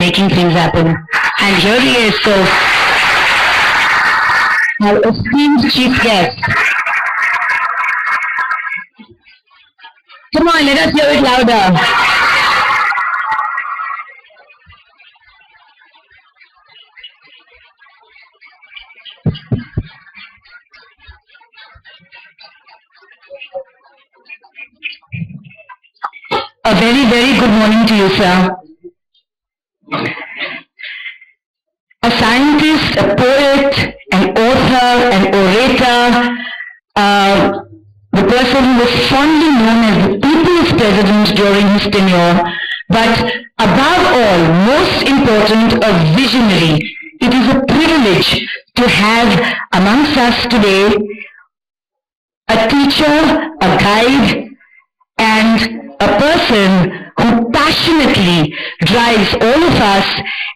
making things happen. And here he is, so our esteemed chief guest. Come on, let us hear it louder. A very, very good morning to you, sir. A scientist, a poet, an author, an orator, the person who was fondly known as the people's president during his tenure, but above all, most important, a visionary. It is a privilege to have amongst us today a teacher, a guide, and a person who passionately drives all of us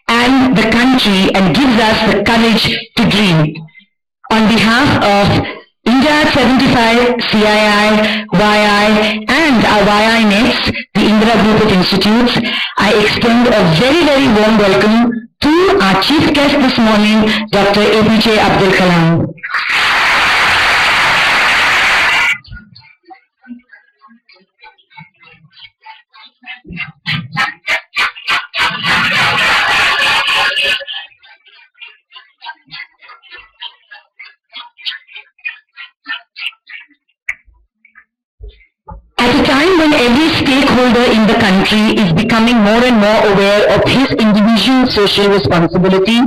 and the country and gives us the courage to dream. On behalf of India 75, CII, YI, and our YI Nets, the Indira Group of Institutes, I extend a very, very warm welcome to our chief guest this morning, Dr. A.P.J. Abdul Kalam. At a time when every stakeholder in the country is becoming more and more aware of his individual social responsibility,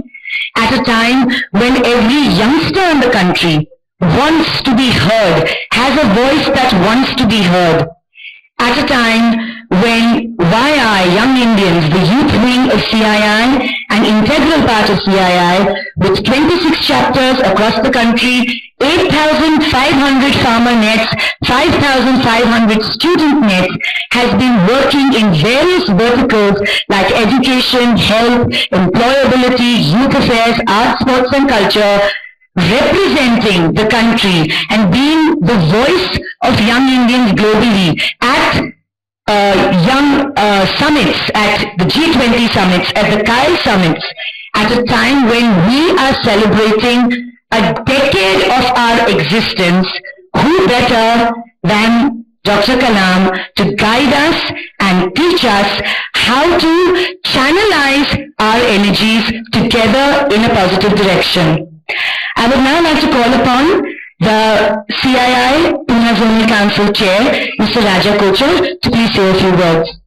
at a time when every youngster in the country wants to be heard, has a voice that wants to be heard, at a time when YI, Young Indians, the youth wing of CII, an integral part of CII, with 26 chapters across the country, 8,500 farmer nets, 5,500 student nets, has been working in various verticals like education, health, employability, youth affairs, arts, sports and culture, representing the country and being the voice of young Indians globally at young summits, at the G20 summits, at the Kyle summits, at a time when we are celebrating a decade of our existence. Who better than Dr. Kalam to guide us and teach us how to channelize our energies together in a positive direction. I would now like to call upon the CII Pune Zonal Council Chair, Mr. Raja Kochar, to please say a few words.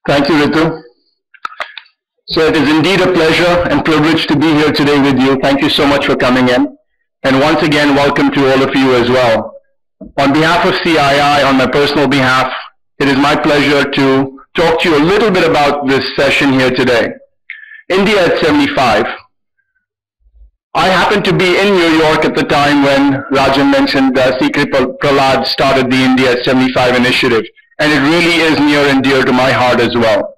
Thank you, Ritu. So it is indeed a pleasure and privilege to be here today with you. Thank you so much for coming in. And once again, welcome to all of you as well. On behalf of CII, on my personal behalf, it is my pleasure to talk to you a little bit about this session here today. India at 75. I happened to be in New York at the time when Rajan mentioned C.K. Prahlad started the India at 75 initiative. And it really is near and dear to my heart as well.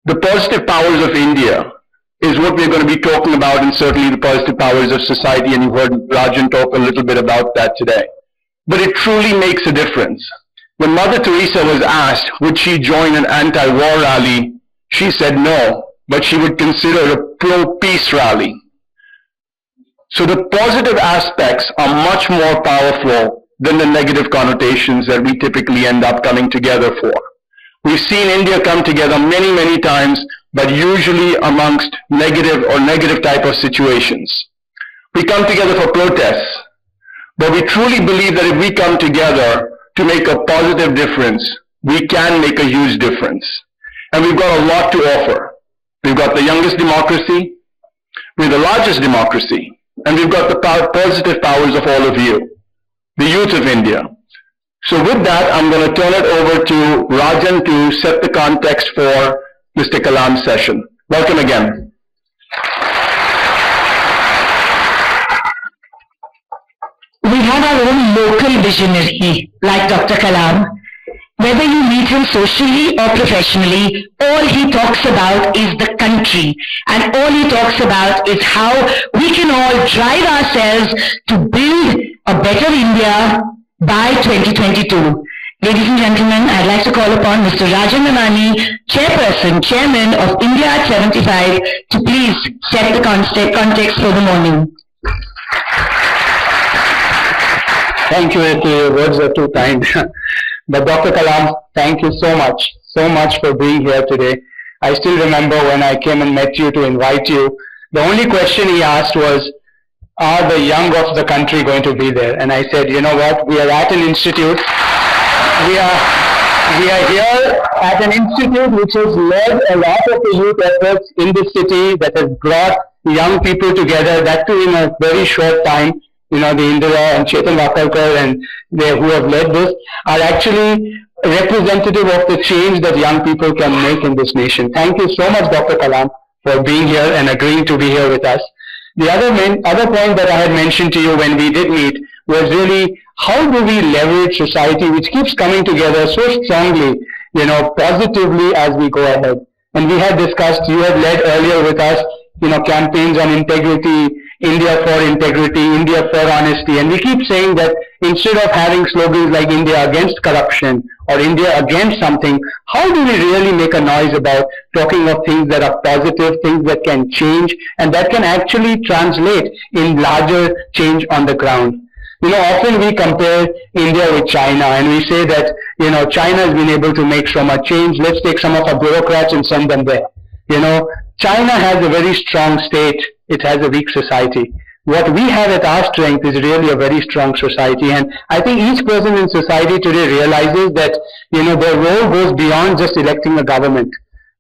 The positive powers of India is what we're going to be talking about, and certainly the positive powers of society, and you heard Rajan talk a little bit about that today. But it truly makes a difference. When Mother Teresa was asked, would she join an anti-war rally, she said no, but she would consider a pro-peace rally. So the positive aspects are much more powerful than the negative connotations that we typically end up coming together for. We've seen India come together many, many times, but usually amongst negative type of situations. We come together for protests, but we truly believe that if we come together to make a positive difference, we can make a huge difference. And we've got a lot to offer. We've got the youngest democracy, we're the largest democracy, and we've got the positive powers of all of you, the youth of India. So with that, I'm going to turn it over to Rajan to set the context for Mr. Kalam's session. Welcome again. We have our own local visionary like Dr. Kalam, Whether you meet him socially or professionally, all he talks about is the country, and all he talks about is how we can all drive ourselves to build a better India by 2022. Ladies and gentlemen, I'd like to call upon Mr. Rajan Nanani, Chairman of India at 75, to please set the context for the morning. Thank you, A.P.J. Your words are too kind. But Dr. Kalam, thank you so much for being here today. I still remember when I came and met you to invite you, the only question he asked was, are the young of the country going to be there? And I said, you know what, we are at an institute. We are here at an institute which has led a lot of the youth efforts in the city, that has brought young people together, that too in a very short time. You know, the Indira and Chetan Vakalkar and they who have led this are actually representative of the change that young people can make in this nation. Thank you so much, Dr. Kalam, for being here and agreeing to be here with us. The other point that I had mentioned to you when we did meet was really how do we leverage society which keeps coming together so strongly, you know, positively as we go ahead. And we had discussed, you had led earlier with us, you know, campaigns on integrity, India for integrity, India for honesty, and we keep saying that instead of having slogans like India against corruption or India against something, how do we really make a noise about talking of things that are positive, things that can change and that can actually translate in larger change on the ground? You know, often we compare India with China and we say that, you know, China has been able to make so much change, let's take some of our bureaucrats and send them there. You know, China has a very strong state, it has a weak society. What we have at our strength is really a very strong society, and I think each person in society today realizes that, you know, their role goes beyond just electing a government.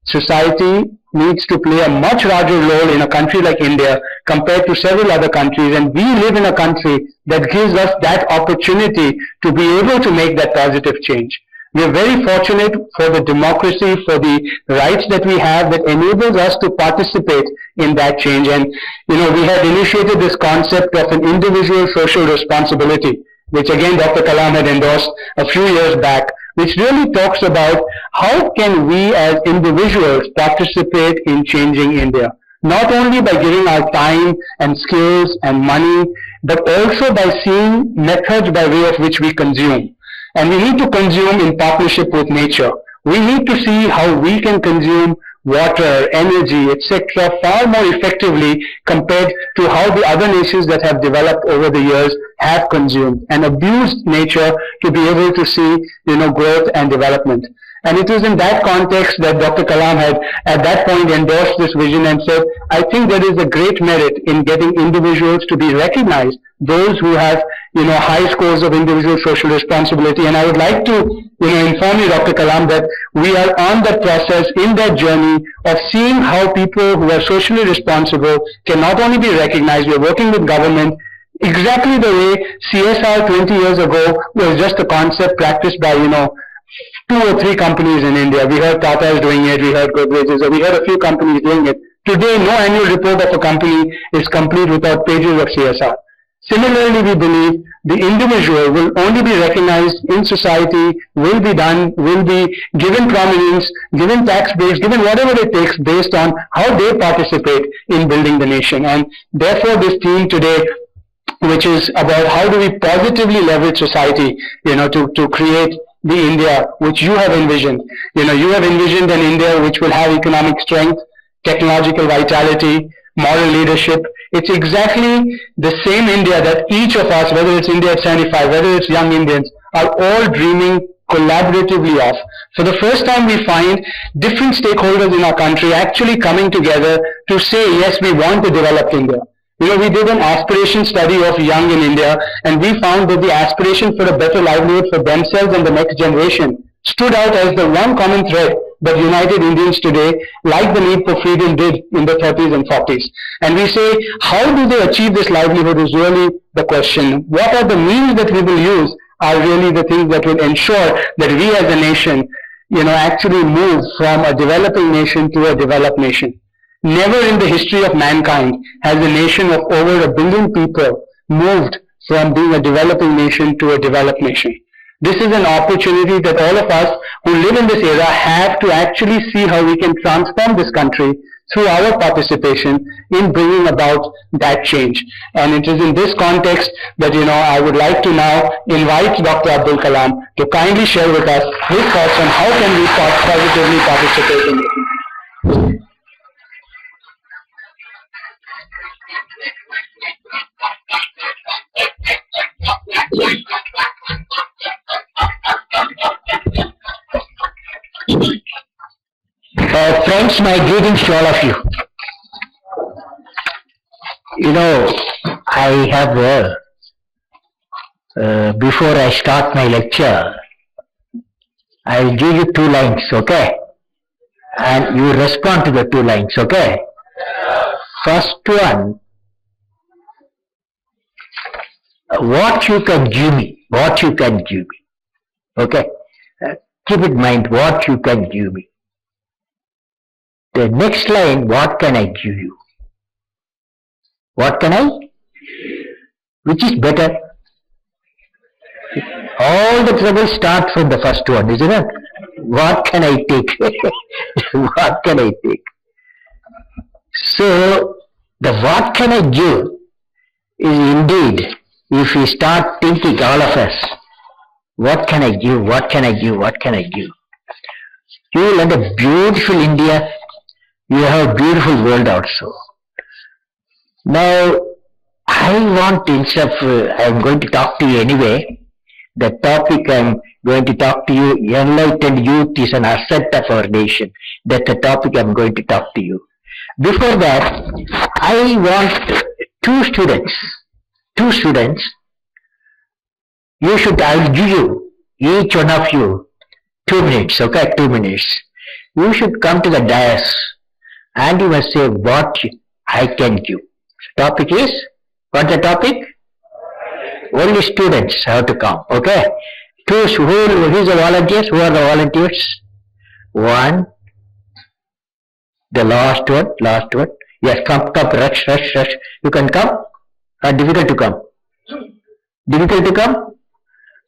Society needs to play a much larger role in a country like India compared to several other countries, and we live in a country that gives us that opportunity to be able to make that positive change. We are very fortunate for the democracy, for the rights that we have that enables us to participate in that change. And, you know, we had initiated this concept of an individual social responsibility, which again Dr. Kalam had endorsed a few years back, which really talks about how can we as individuals participate in changing India. Not only by giving our time and skills and money, but also by seeing methods by way of which we consume. And we need to consume in partnership with nature. We need to see how we can consume water, energy, etc. far more effectively compared to how the other nations that have developed over the years have consumed and abused nature to be able to see, you know, growth and development. And it was in that context that Dr. Kalam had at that point endorsed this vision and said, I think there is a great merit in getting individuals to be recognized, those who have, you know, high scores of individual social responsibility. And I would like to, you know, inform you, Dr. Kalam, that we are on that process, in that journey of seeing how people who are socially responsible can not only be recognized, we are working with government, exactly the way CSR 20 years ago was just a concept practiced by, you know, 2 or 3 companies in India. We heard Tata is doing it, we heard Godrej, or we heard a few companies doing it. Today, no annual report of a company is complete without pages of CSR. Similarly, we believe the individual will only be recognized in society, will be given prominence, given tax breaks, given whatever it takes based on how they participate in building the nation. And therefore, this theme today, which is about how do we positively leverage society, you know, to create the India which you have envisioned. You know, you have envisioned an India which will have economic strength, technological vitality, moral leadership. It's exactly the same India that each of us, whether it's India at 75, whether it's young Indians, are all dreaming collaboratively of. For the first time, we find different stakeholders in our country actually coming together to say, yes, we want a developed India. You know, we did an aspiration study of young in India, and we found that the aspiration for a better livelihood for themselves and the next generation stood out as the one common thread that united Indians today, like the need for freedom did in the 30s and 40s. And we say, how do they achieve this livelihood is really the question. What are the means that we will use are really the things that will ensure that we as a nation, you know, actually move from a developing nation to a developed nation. Never in the history of mankind has a nation of over 1 billion people moved from being a developing nation to a developed nation. This is an opportunity that all of us who live in this era have to actually see how we can transform this country through our participation in bringing about that change. And it is in this context that, I would like to now invite Dr. Abdul Kalam to kindly share with us his thoughts on how can we positively participate in it. Friends, my greetings to all of you. I have, before I start my lecture, I will give you 2 lines, okay? And you respond to the 2 lines, okay? First one, what you can give me, okay? Keep in mind what you can give me. The next line, what can I give you? What can I? Which is better? All the trouble starts from the first one, isn't it? What can I take? What can I take? So, the what can I give is indeed, if we start thinking, all of us, what can I give, what can I give, what can I give? You will have a beautiful India, you have a beautiful world also. Now, I want, instead of, I'm going to talk to you anyway, the topic I'm going to talk to you, enlightened youth is an asset of our nation. That's the topic I'm going to talk to you. Before that, I want 2 students, I'll give you, each one of you, 2 minutes, okay, 2 minutes. You should come to the dais and you must say what I can give. Topic is, what's the topic? Only students have to come, okay? Who is the volunteers? Who are the volunteers? 1. The last one. Yes, come, rush. You can come? Difficult to come? Difficult to come?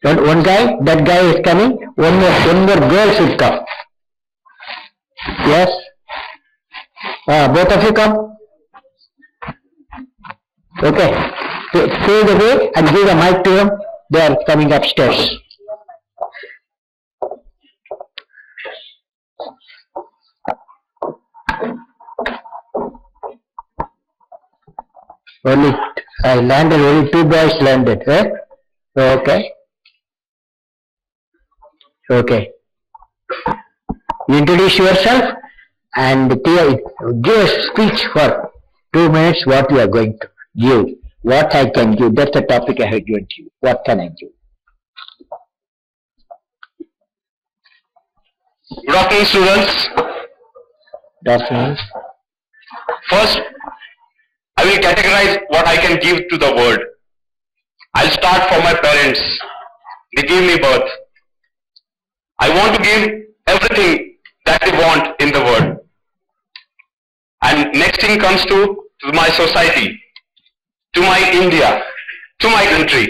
One guy, that guy is coming. One more girl should come. Yes? Both of you come? Okay. Clear the way and give a mic to them. They are coming upstairs. Only 2 boys landed, eh? Okay. Okay. Introduce yourself and give a speech for 2 minutes what you are going to give. What I can give. That's the topic I have given to you. What can I give? Good afternoon, students. Good afternoon. First, I will categorize what I can give to the world. I'll start from my parents. They gave me birth. I want to give everything that they want in the world. And next thing comes to my society, to my India, to my country.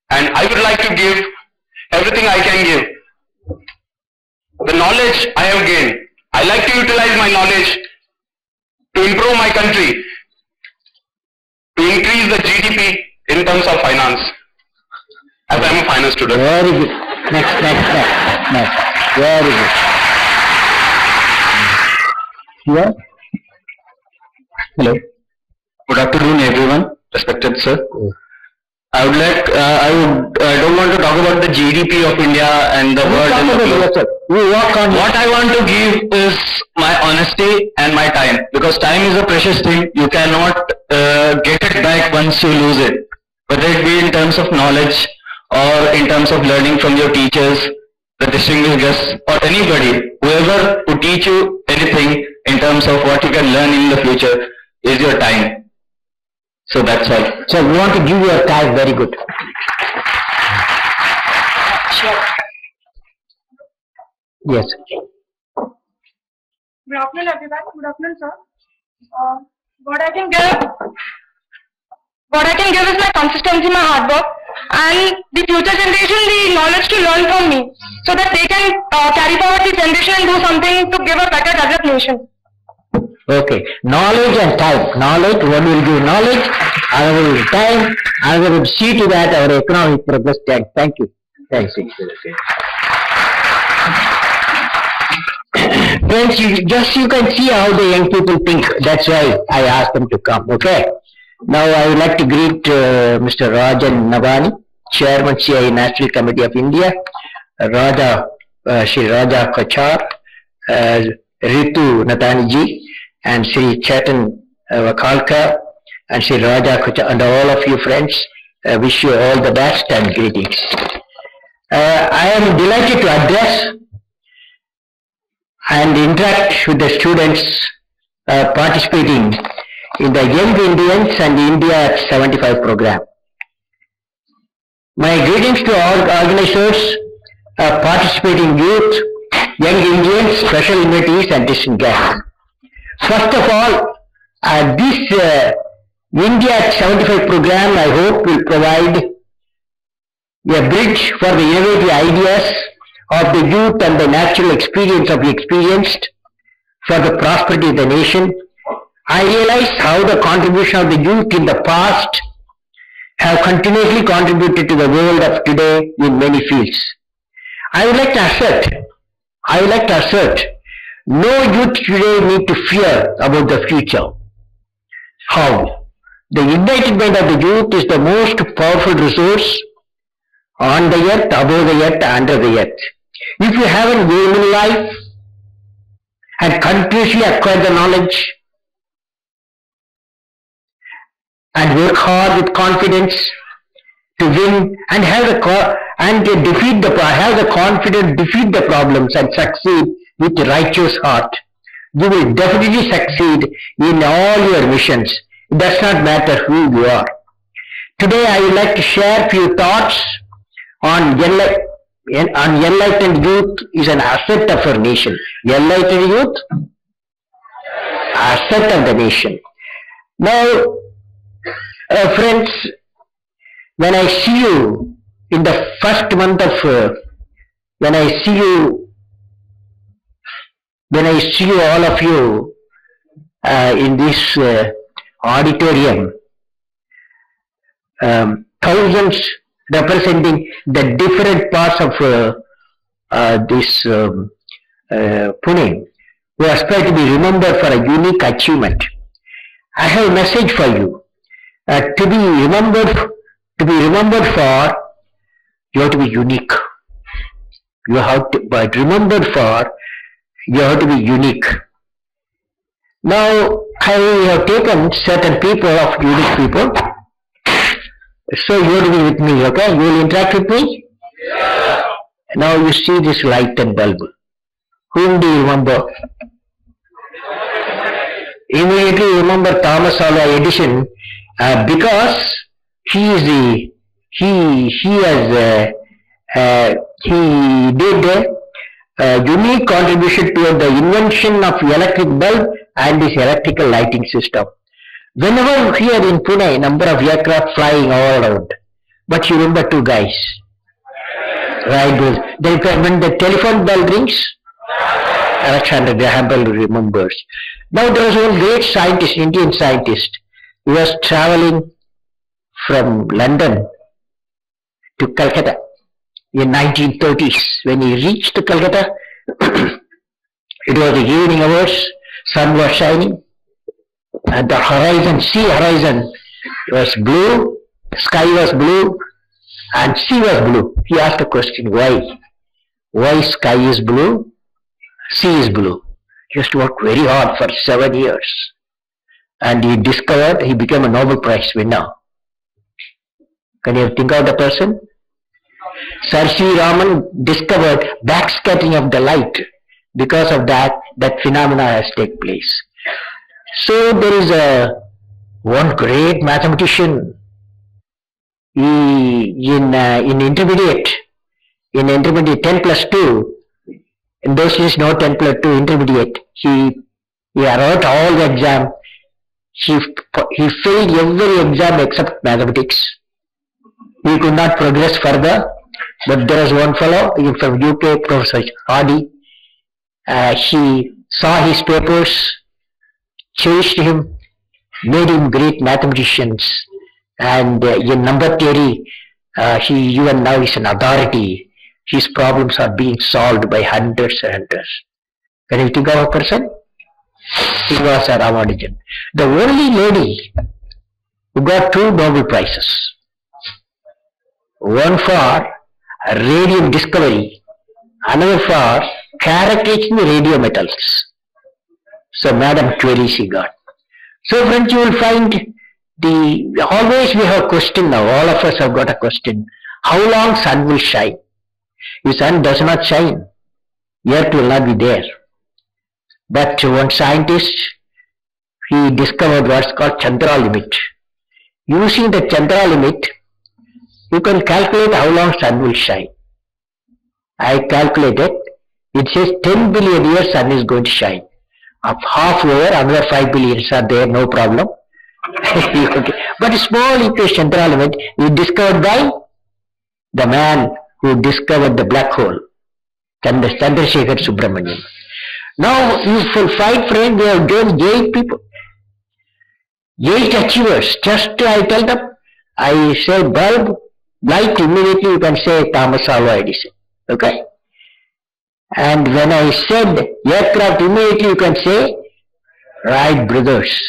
And I would like to give everything I can give. The knowledge I have gained, I like to utilize my knowledge to improve my country, to increase the GDP in terms of finance, as I am a finance student. Very good. Next. Very good. Yeah. Hello. Good afternoon, everyone. Respected sir. I don't want to talk about the GDP of India and the world and the globe. What I want to give is my honesty and my time, because time is a precious thing. You cannot get it back once you lose it, whether it be in terms of knowledge or in terms of learning from your teachers, the distinguished guests, or anybody, whoever would teach you anything in terms of what you can learn in the future is your time. So that's all. So we want to give you a time. Very good. Sure. Yes. Good afternoon, everyone. Good afternoon, sir. What I can give is my consistency, my hard work. and the future generation the knowledge to learn from me, so that they can carry forward the generation and do something to give a better developed nation. Okay, knowledge and time. Knowledge, one will give knowledge, another will give time, another will see to that our economic progress. Thank you. Thanks. Friends, you can see how the young people think. That's why I asked them to come. Okay. Now I would like to greet Mr. Rajan Navani, Chairman CIA National Committee of India, Shri Raja Kochar, Ritu Nataniji, and Shri Chetan Vakalka, and Shri Raja Kochar, and all of you friends. Wish you all the best and greetings. I am delighted to address and interact with the students participating in the Young Indians and India at 75 program. My greetings to all organizers, participating youth, Young Indians, special invitees and distinct guests. First of all, this India at 75 program, I hope, will provide a bridge for the innovative ideas of the youth and the natural experience of the experienced for the prosperity of the nation. I realize how the contribution of the youth in the past have continuously contributed to the world of today in many fields. I would like to assert, no youth today need to fear about the future. How? The united mind of the youth is the most powerful resource on the earth, above the earth, under the earth. If you have an aim in life and continuously acquire the knowledge and work hard with confidence to win and have the confidence defeat the problems and succeed with righteous heart, you will definitely succeed in all your missions. It does not matter who you are. Today I would like to share a few thoughts on enlightened youth is an asset of our nation. Enlightened youth, asset of the nation. Now, friends, when I see you in the first month of, when I see all of you in this auditorium, thousands representing the different parts of this Pune, who aspire to be remembered for a unique achievement. I have a message for you. To be remembered for, you have to be unique. You have to be unique. Now, I have taken certain people of unique people. So you have to be with me, okay? You will interact with me? Yeah. Now you see this light and bulb. Whom do you remember? Immediately remember Thomas Alva Edison, because he did a unique contribution toward the invention of electric bulb and this electrical lighting system. Whenever here in Pune, number of aircraft flying all around, but you remember two guys, right? When the telephone bell rings, Alexander Graham Bell remembers. Now there was one great scientist, Indian scientist, who was traveling from London to Calcutta in 1930s. When he reached Calcutta, it was the evening hours, sun was shining, and the horizon, sea horizon was blue, sky was blue, and sea was blue. He asked a question, why? Why sky is blue, sea is blue? He has to work very hard for 7 years. And he became a Nobel Prize winner. Can you think of the person? Sir C. Raman discovered backscattering of the light. Because of that phenomena has taken place. So there is one great mathematician in intermediate 10 plus 2, in those days no 10 plus 2 intermediate, he wrote all the exam, he failed every exam except mathematics. he could not progress further. But there was one fellow from UK, Professor Hardy. He saw his papers, cherished him, made him great mathematicians, and in number theory, he even now is an authority. His problems are being solved by hundreds and hundreds. Can you think of a person? It was Ramanujan. The only lady who got 2 Nobel Prizes. One for radium discovery, another for characterizing the radio metals. So Madam Curie she got. So friends, you will find always we have a question now, all of us have got a question. How long sun will shine? If sun does not shine, earth will not be there. But one scientist, he discovered what's called Chandra limit. Using the Chandra limit, you can calculate how long sun will shine. I calculated, it says 10 billion years sun is going to shine. Of half over, another 5 billion are there, no problem. Okay. But a small equation, Chandra limit, is discovered by the man who discovered the black hole, Chandrasekhar Subramanian. Now you will find, friend, they have given 8 people, 8 achievers. Just I tell them, I say bulb, light, immediately you can say Thomas Alva Edison. Okay? And when I said aircraft, immediately you can say Wright brothers.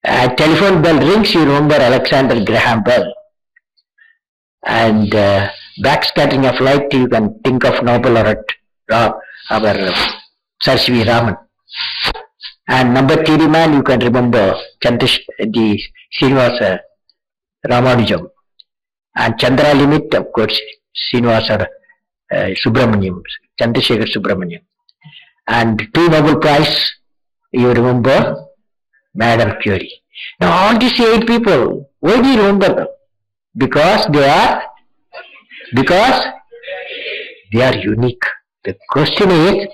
Telephone bell rings, you remember Alexander Graham Bell. And backscattering of light, you can think of Nobel laureate our Sir C.V. Raman. And number theory man, you can remember the Srinivasa Ramanujam. And Chandra limit, of course, Srinivasa Subramaniam, Chandrasekhar Subramaniam. And 2 Nobel Prize, you remember Madam Curie. Now all these 8 people, why do you remember them? Because they are unique. The question is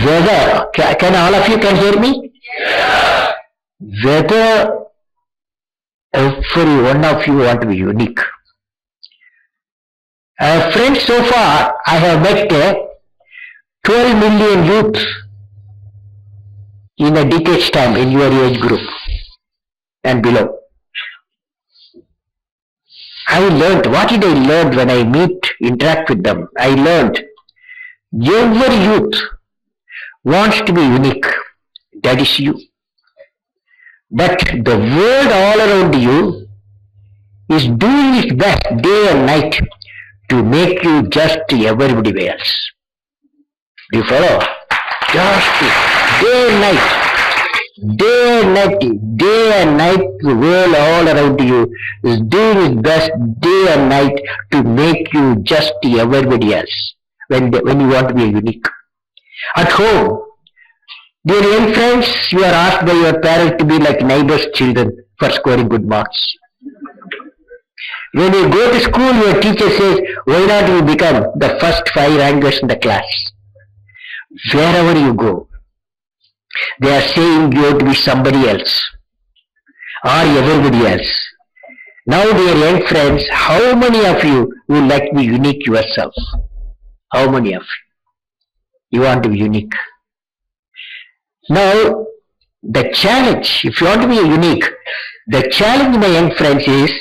whether, can all of you can hear me? Yeah. Whether every one of you want to be unique. Friends, so far I have met 12 million youth in a decade's time in your age group and below. I learned, what did I learn when I interact with them? I learned every youth wants to be unique. That is you. But the world all around you is doing its best day and night to make you just everybody else. Do you follow? Just day and night. Day and night, the world all around you is doing its best day and night to make you just everybody else when you want to be unique. At home, dear young friends, you are asked by your parents to be like neighbors' children for scoring good marks. When you go to school, your teacher says, why not you become the first 5 rankers in the class? Wherever you go, they are saying you have to be somebody else or everybody else. Now, dear young friends, how many of you would like to be unique yourself? How many of you? You want to be unique. Now, the challenge, if you want to be unique, the challenge, my young friends, is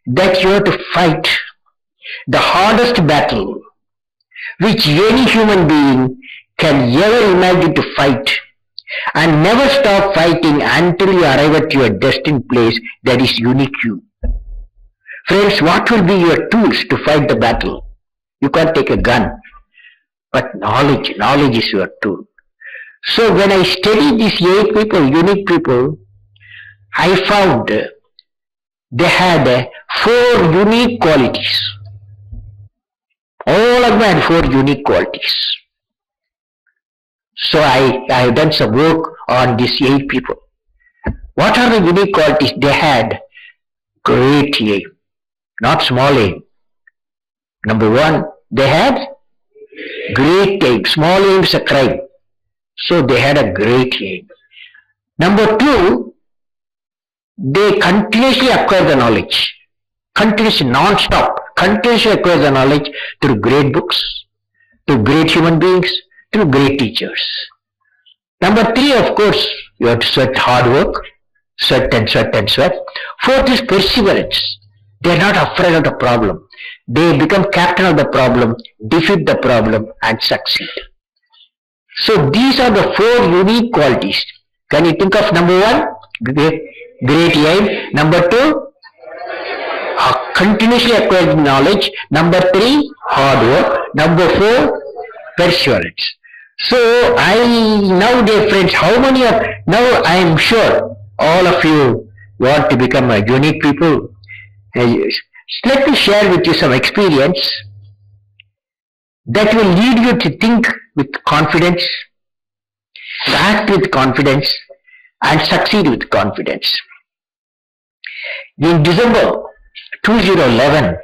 that you have to fight the hardest battle which any human being can ever imagine to fight, and never stop fighting until you arrive at your destined place that is unique you. Friends, what will be your tools to fight the battle? You can't take a gun, but knowledge is your tool. So when I studied these 8 people, unique people, I found they had 4 unique qualities. All of them had 4 unique qualities. So I have done some work on these 8 people. What are the unique qualities? They had great aim, not small aim. Number 1, they had great aim. Small aim is a crime. So they had a great aim. Number 2, they continuously acquire the knowledge. continuously, non-stop, continuously acquire the knowledge through great books, through great human beings, through great teachers. Number 3, of course, you have to sweat hard work, sweat and sweat and sweat. 4th is perseverance. They are not afraid of the problem. They become captain of the problem, defeat the problem and succeed. So these are the 4 unique qualities. Can you think of number 1? Great aim. Number 2, continuously acquiring knowledge. Number 3, hard work. Number 4, perseverance. So now dear friends, now I am sure all of you want to become a unique people. Let me share with you some experience that will lead you to think with confidence, act with confidence and succeed with confidence. In December 2011,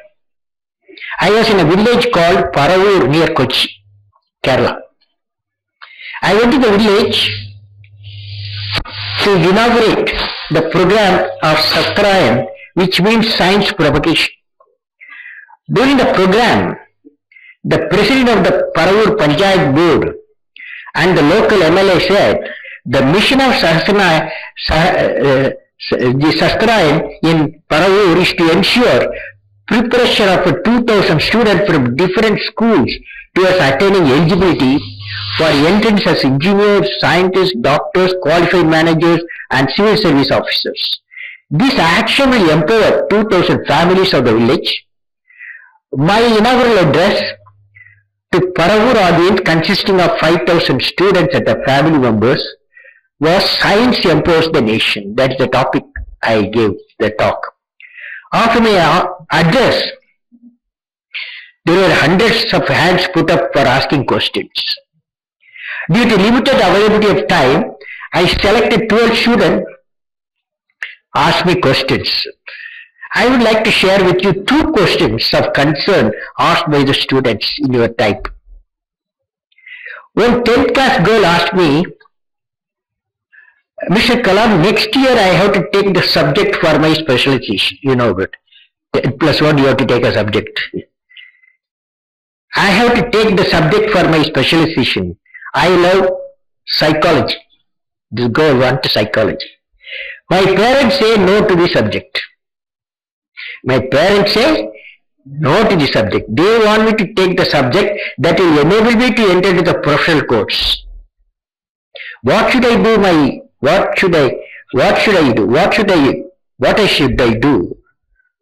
I was in a village called Paravur near Kochi, Kerala. I went to the village to inaugurate the program of Sastrayan, which means science propagation. During the program, the president of the Paravur Panchayat board and the local MLA said the mission of Sastrayan in Paravur is to ensure preparation of 2,000 students from different schools towards attaining eligibility for entrance as engineers, scientists, doctors, qualified managers and civil service officers. This action will empower 2,000 families of the village. My inaugural address to Paravur audience consisting of 5,000 students and their family members was Science Empowers the Nation. That is the topic I gave the talk. After my address, there were hundreds of hands put up for asking questions. Due to limited availability of time, I selected 12 students ask me questions. I would like to share with you 2 questions of concern asked by the students in your type. One 10th class girl asked me, Mr. Kalam, next year I have to take the subject for my specialization. You know that. +1 you have to take a subject. I have to take the subject for my specialization. I love psychology. This girl wants psychology. My parents say no to the subject. My parents say no to the subject. They want me to take the subject that will enable me to enter into the professional course. What should I do? What should I do?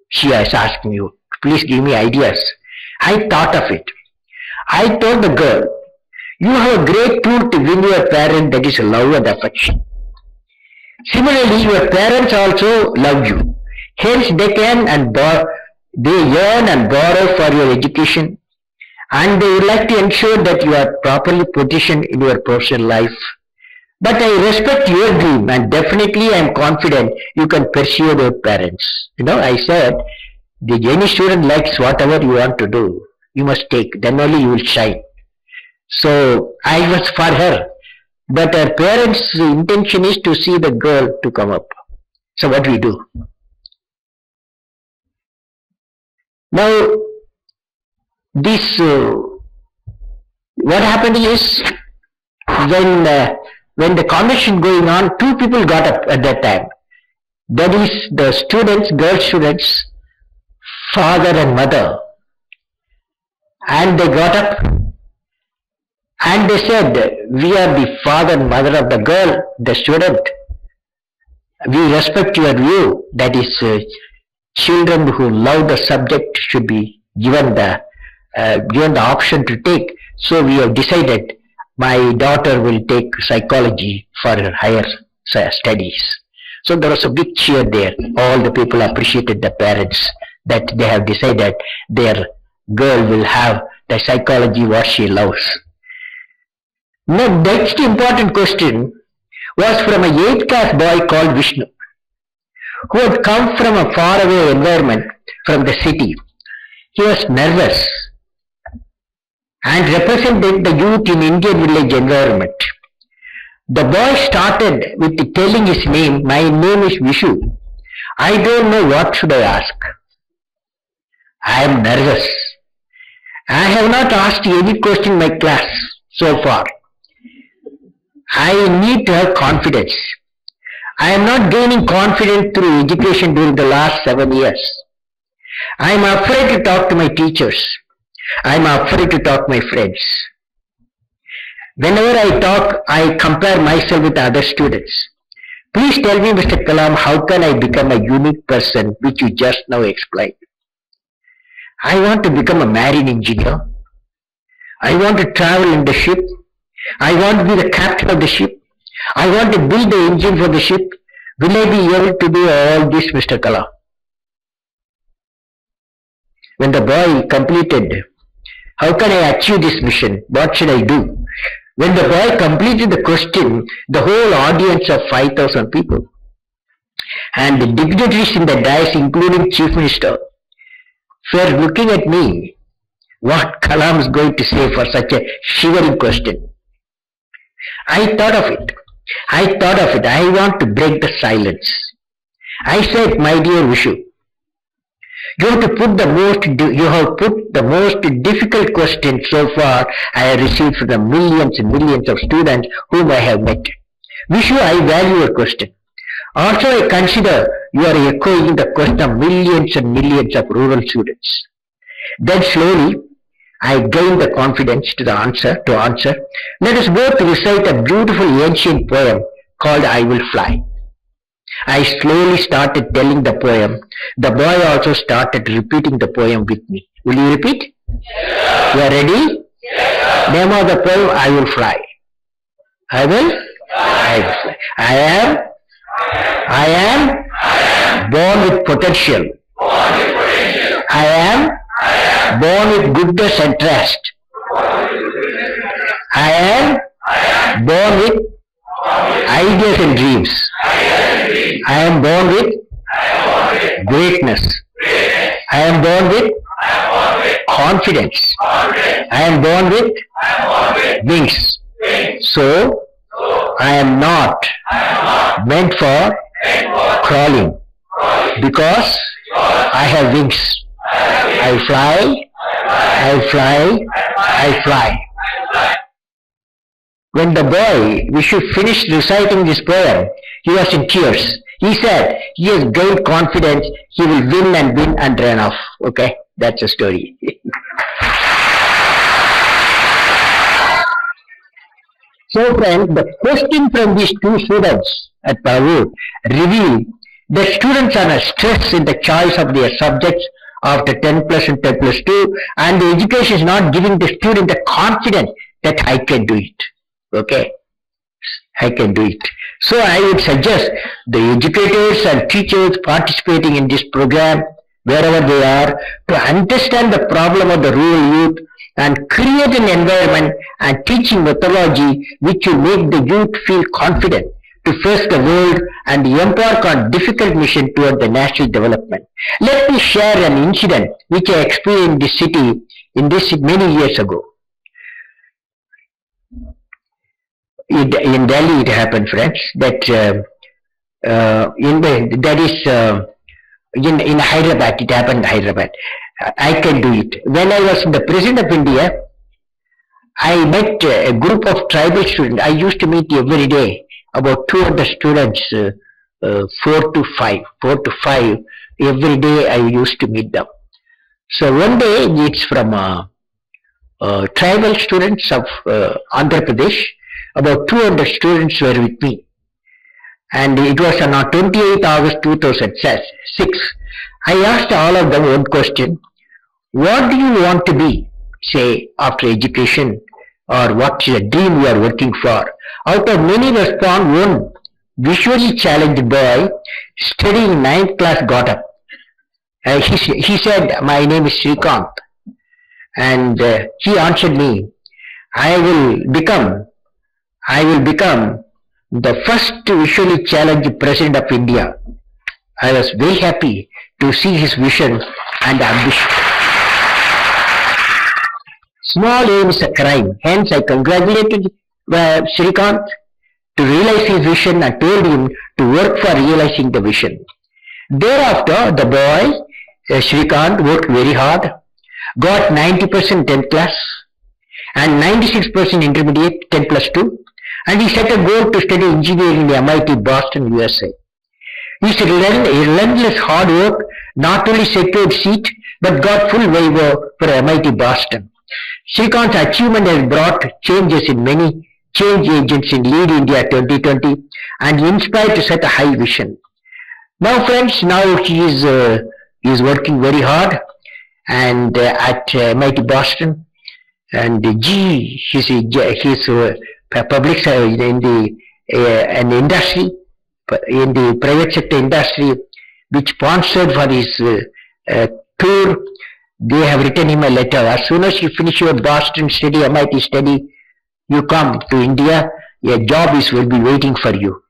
She has asked me. Please give me ideas. I thought of it. I told the girl, you have a great tool to win your parent, that is love and affection. Similarly, your parents also love you. Hence, they earn and borrow for your education, and they would like to ensure that you are properly positioned in your professional life. But I respect your dream, and definitely I am confident you can pursue your parents. I said, any student likes whatever you want to do, you must take, then only you will shine. So I was for her, but her parents' intention is to see the girl to come up. So what we do? Now, this, what happened is, when the conversation going on, 2 people got up at that time. That is the students, girl students, father and mother. And they got up and they said, we are the father and mother of the girl, the student. We respect your view. That is, children who love the subject should be given the option to take. So we have decided my daughter will take psychology for her higher studies. So there was a big cheer there. All the people appreciated the parents that they have decided their girl will have the psychology what she loves. Now, next important question was from a 8th class boy called Vishnu, who had come from a faraway environment from the city. He was nervous and represented the youth in Indian village environment. The boy started with telling his name. My name is Vishu. I don't know what should I ask. I am nervous. I have not asked any question in my class so far. I need to have confidence. I am not gaining confidence through education during the last 7 years. I am afraid to talk to my teachers. I am afraid to talk to my friends. Whenever I talk, I compare myself with other students. Please tell me, Mr. Kalam, how can I become a unique person, which you just now explained? I want to become a marine engineer. I want to travel in the ship. I want to be the captain of the ship. I want to build the engine for the ship. Will I be able to do all this, Mr. Kalam? When the boy completed, how can I achieve this mission? What should I do? When the boy completed the question, the whole audience of 5,000 people and the dignitaries in the dais, including Chief Minister, were looking at me. What Kalam is going to say for such a shivering question? I thought of it. I want to break the silence. I said, my dear Vishu, you have put the most difficult question so far I have received from the millions and millions of students whom I have met. Vishu, I value your question. Also, I consider you are echoing the question of millions and millions of rural students. Then slowly, I gained the confidence to answer. Let us both recite a beautiful ancient poem called I Will Fly. I slowly started telling the poem. The boy also started repeating the poem with me. Will you repeat? Yes. You are ready? Yes. Name of the poem, I Will Fly. I will fly. I am born with potential. I am born with goodness and trust. I am born with ideas and dreams. I am born with greatness. I am born with confidence. I am born with wings. So, I am not meant for crawling because I have wings. I fly, I fly, I fly. When the boy Vishu finished reciting this poem, he was in tears. He said he has gained confidence, he will win and run off. Okay, that's a story. So friends, the question from these two students at Pavur revealed that students are stressed in the choice of their subjects after 10 plus and 10 plus 2, and the education is not giving the student the confidence that I can do it. Okay, I can do it. So I would suggest the educators and teachers participating in this program, wherever they are, to understand the problem of the rural youth and create an environment and teaching methodology which will make the youth feel confident to face the world and embark on difficult mission toward the national development. Let me share an incident which I experienced in this city many years ago. In Delhi it happened, friends, that in Hyderabad, it happened in Hyderabad. I can do it. When I was the President of India, I met a group of tribal students. I used to meet every day about 200 students, 4 to 5 every day I used to meet them. So one day it's from tribal students of Andhra Pradesh. About 200 students were with me, and it was on 28th August 2006. I asked all of them one question: what do you want to be, say, after education, or what's the dream you are working for? Out of many respond, one visually challenged boy studying 9th class got up. He said, my name is Srikanth, and he answered me, I will become the first visually challenged President of India. I was very happy to see his vision and ambition. Small aim is a crime. Hence, I congratulated Srikanth to realize his vision and told him to work for realizing the vision. Thereafter, the boy Shrikant worked very hard, got 90% 10th class and 96% intermediate 10 plus 2, and he set a goal to study engineering in the MIT Boston, USA. His relentless hard work not only secured seat but got full waiver for MIT Boston. Shrikant's achievement has brought changes in many change agents in Lead India 2020 and inspired to set a high vision. Now friends, now he is working very hard and at MIT Boston, and he's public in the an industry, in the private sector industry, which sponsored for his tour. They have written him a letter. As soon as you finish your Boston study, MIT study, you come to India, a job will be waiting for you.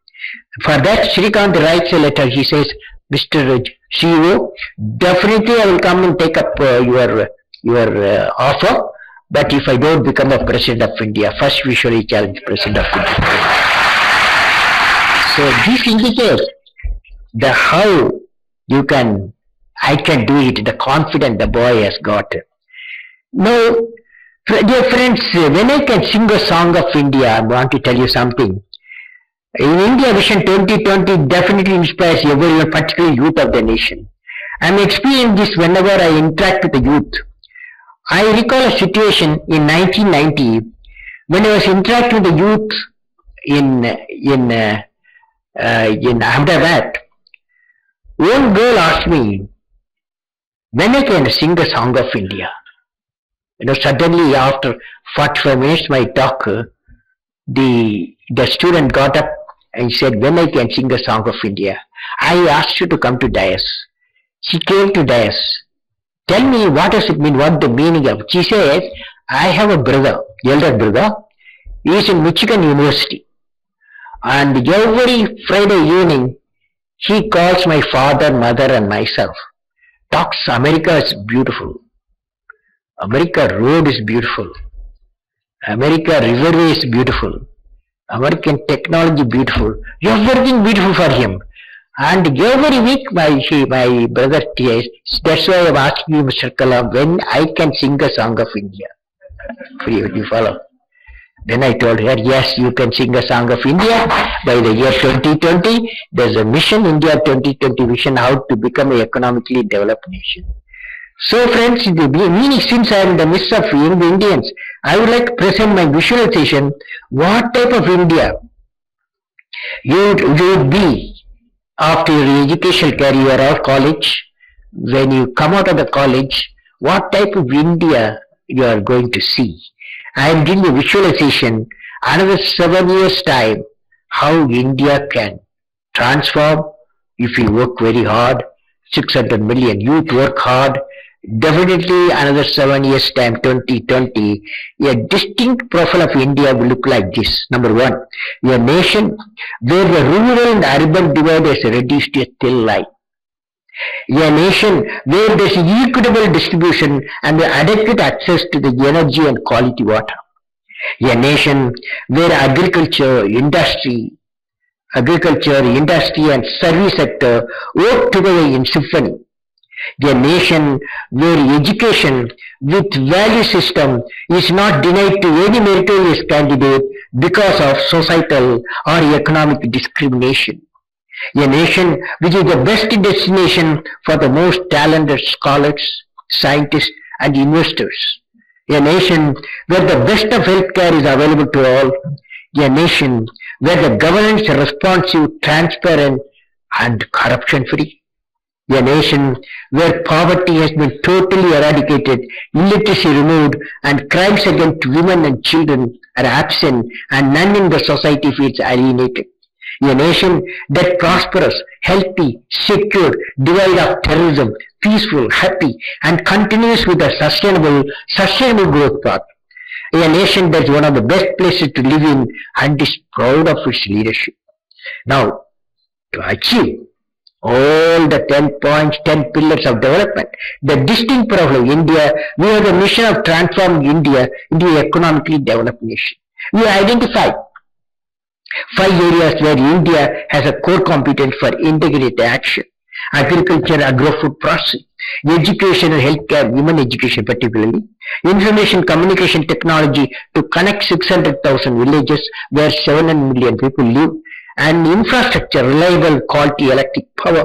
For that, Shrikant writes a letter. He says, Mr. CEO, definitely I will come and take up your offer, but if I don't become a President of India, first we surely challenge President of India. So this indicates the how I can do it, the confidence the boy has got. Now, dear friends, when I can sing a song of India, I want to tell you something. In India Vision 2020 definitely inspires everyone, particularly youth of the nation. I am experiencing this whenever I interact with the youth. I recall a situation in 1990 when I was interacting with the youth in Ahmedabad. One girl asked me when I can sing a song of India. Suddenly after 45 minutes my talk, the student got up and said, when I can sing a song of India. I asked her to come to dais. She came to dais. Tell me, what does it mean, what the meaning of it? She says, I have a brother, elder brother. He is in Michigan University. And every Friday evening, he calls my father, mother and myself. Talks, America is beautiful. America road is beautiful. America riverway is beautiful. American technology beautiful. Everything beautiful for him. And every week my brother says, that's why I am asking you, Mr. Kalam, when I can sing a song of India. You follow? Then I told her, yes, you can sing a song of India. By the year 2020, there's a mission, India 2020 vision, how to become an economically developed nation. So friends, the meaning, since I am in the midst of young Indians, I would like to present my visualization, what type of India you would be after your educational career or college. When you come out of the college, what type of India you are going to see. I am doing a visualization, another 7 years time, how India can transform if you work very hard. 600 million youth work hard. Definitely another 7 years time, 2020, a distinct profile of India will look like this. Number one, a nation where the rural and urban divide is reduced to a thin line. A nation where there is equitable distribution and adequate access to the energy and quality water. A nation where agriculture, industry and service sector work together in symphony. A nation where education with value system is not denied to any meritorious candidate because of societal or economic discrimination. A nation which is the best destination for the most talented scholars, scientists and investors. A nation where the best of healthcare is available to all. A nation where the governance is responsive, transparent and corruption free. A nation where poverty has been totally eradicated, illiteracy removed, and crimes against women and children are absent, and none in the society feels alienated. A nation that prosperous, healthy, secure, devoid of terrorism, peaceful, happy, and continues with a sustainable growth path. A nation that is one of the best places to live in and is proud of its leadership. Now, to achieve all the 10 points, 10 pillars of development, the distinct profile of India, we have the mission of transforming India into an economically developed nation. We identify 5 areas where India has a core competence for integrated action: agriculture, agro-food processing, education and healthcare, women education particularly, information communication technology to connect 600,000 villages where 700 million people live, and infrastructure, reliable quality electric power,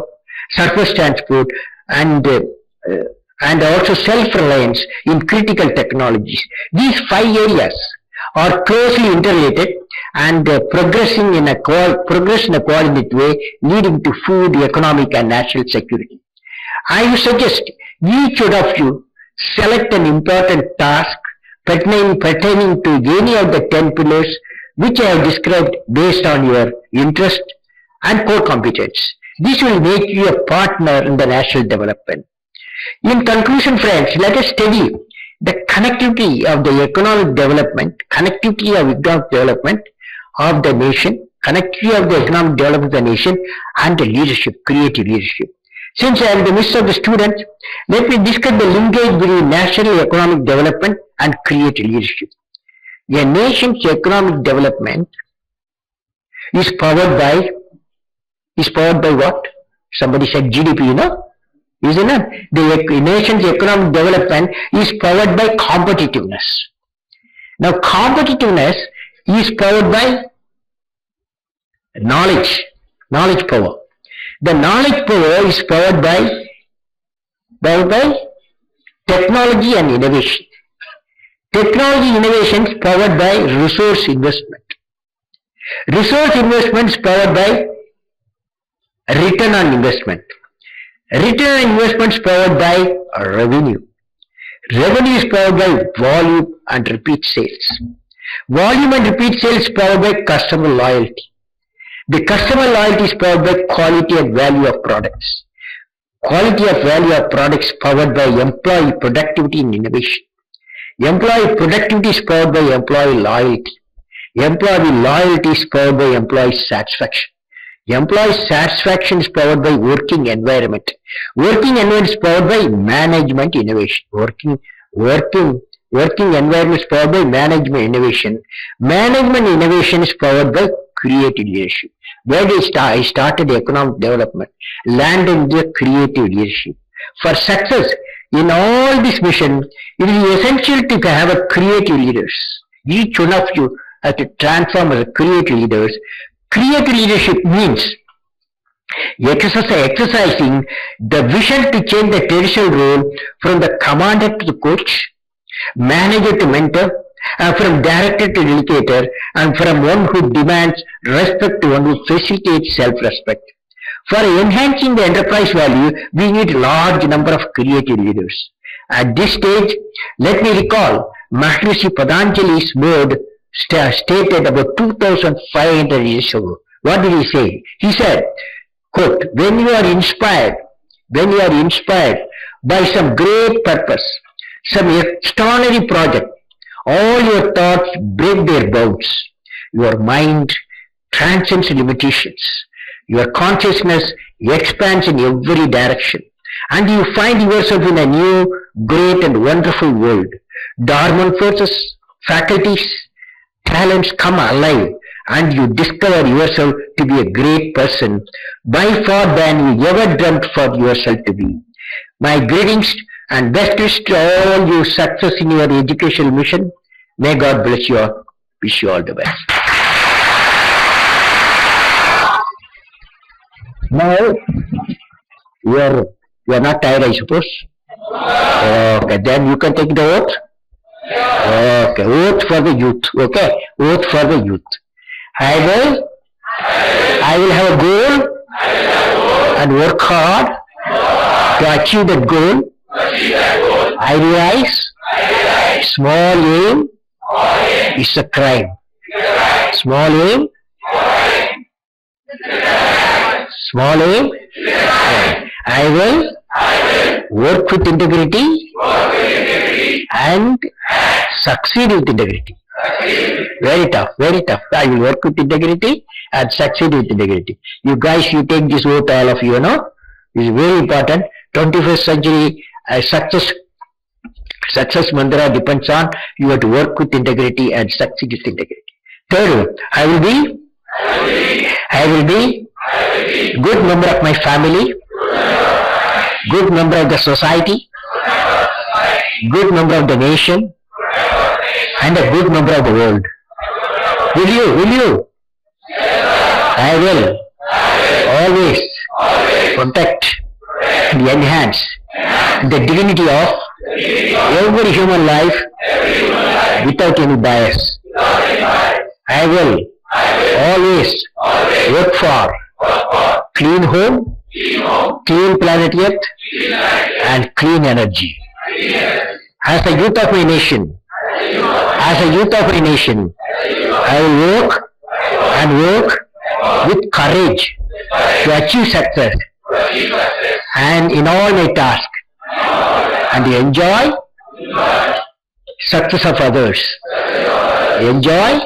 surface transport, and also self-reliance in critical technologies. These 5 areas are closely interrelated and progressing in a coordinated way, leading to food, economic, and national security. I would suggest each one of you select an important task pertaining to any of the 10 pillars which I have described based on your interest and core competence. This will make you a partner in the national development. In conclusion, friends, let us study the connectivity of the economic development, of the nation, connectivity of the economic development of the nation, and the leadership, creative leadership. Since I am the midst of the students, let me discuss the linkage between national economic development and creative leadership. A nation's economic development is powered by what? Somebody said GDP, isn't it? The nation's economic development is powered by competitiveness. Now, competitiveness is powered by knowledge power. The knowledge power is powered by technology and innovation. Technology innovation is powered by resource investment. Resource investment is powered by return on investment. Return on investment is powered by revenue. Revenue is powered by volume and repeat sales. Volume and repeat sales is powered by customer loyalty. The customer loyalty is powered by quality and value of products. Quality of value of products powered by employee productivity and innovation. Employee productivity is powered by employee loyalty. Employee loyalty is powered by employee satisfaction. Employee satisfaction is powered by working environment. Working environment is powered by management innovation. Working environment is powered by management innovation. Management innovation is powered by creative leadership. Where I started economic development, landed in the creative leadership. For success in all this mission, it is essential to have a creative leaders. Each one of you has to transform as a creative leaders. Creative leadership means exercising the vision to change the traditional role from the commander to the coach, manager to mentor, and from director to educator, and from one who demands respect to one who facilitates self-respect. For enhancing the enterprise value, we need a large number of creative leaders. At this stage, let me recall Maharishi Patanjali's word stated about 2,500 years ago. What did he say? He said, quote, when you are inspired by some great purpose, some extraordinary project, all your thoughts break their bounds. Your mind transcends limitations. Your consciousness expands in every direction. And you find yourself in a new, great and wonderful world. Dormant forces, faculties, talents come alive, and you discover yourself to be a great person, by far than you ever dreamt for yourself to be. My greetings and best wishes to all you success in your educational mission. May God bless you all. Wish you all the best. Now, you are not tired, I suppose? Okay, then you can take the oath. Okay, oath for the youth. Okay, oath for the youth. I will have a goal and work hard to achieve that goal. I realize small aim is a crime. Small aim. I will work with integrity and succeed with integrity. Very tough, very tough. I will work with integrity and succeed with integrity. You guys, you take this vote, all of you, It's very important. 21st century success mantra depends on you have to work with integrity and succeed with integrity. Third one, I will be good member of my family, good member of the society, good member of the nation, and a good member of the world. Will you? Will you? I will always protect and enhance the dignity of every human life without any bias. I will always work for clean home, clean planet Earth, and clean energy. As a youth of my nation, I will work and work with courage to achieve success and in all my tasks and enjoy success of others. Enjoy.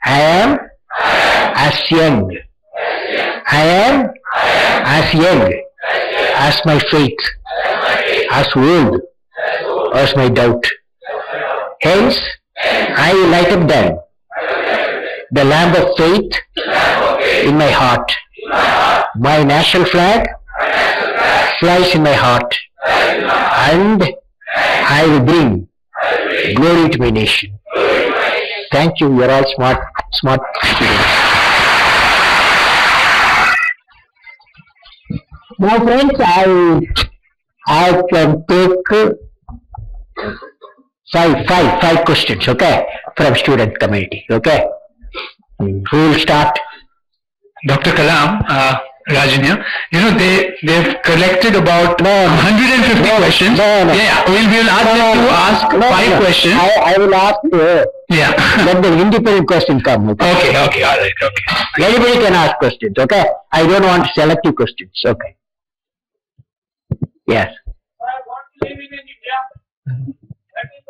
I am as young. I am as young as my faith, as old as my doubt. Hence, I will light up then the lamp of faith in my heart. My national flag flies in my heart, and I will bring glory to my nation. Thank you. You are all smart students. Now, friends, I can take five questions, okay, from student community, okay. Who will start? Dr. Kalam, Rajan here. You know, they've collected about 150 questions. No. Yeah, we'll ask them to ask 5 questions. I will ask you. Yeah. Let the independent question come. Okay, all right, okay. Anybody can ask questions, okay? I don't want selective questions, okay? Yes. I want to live in India. That is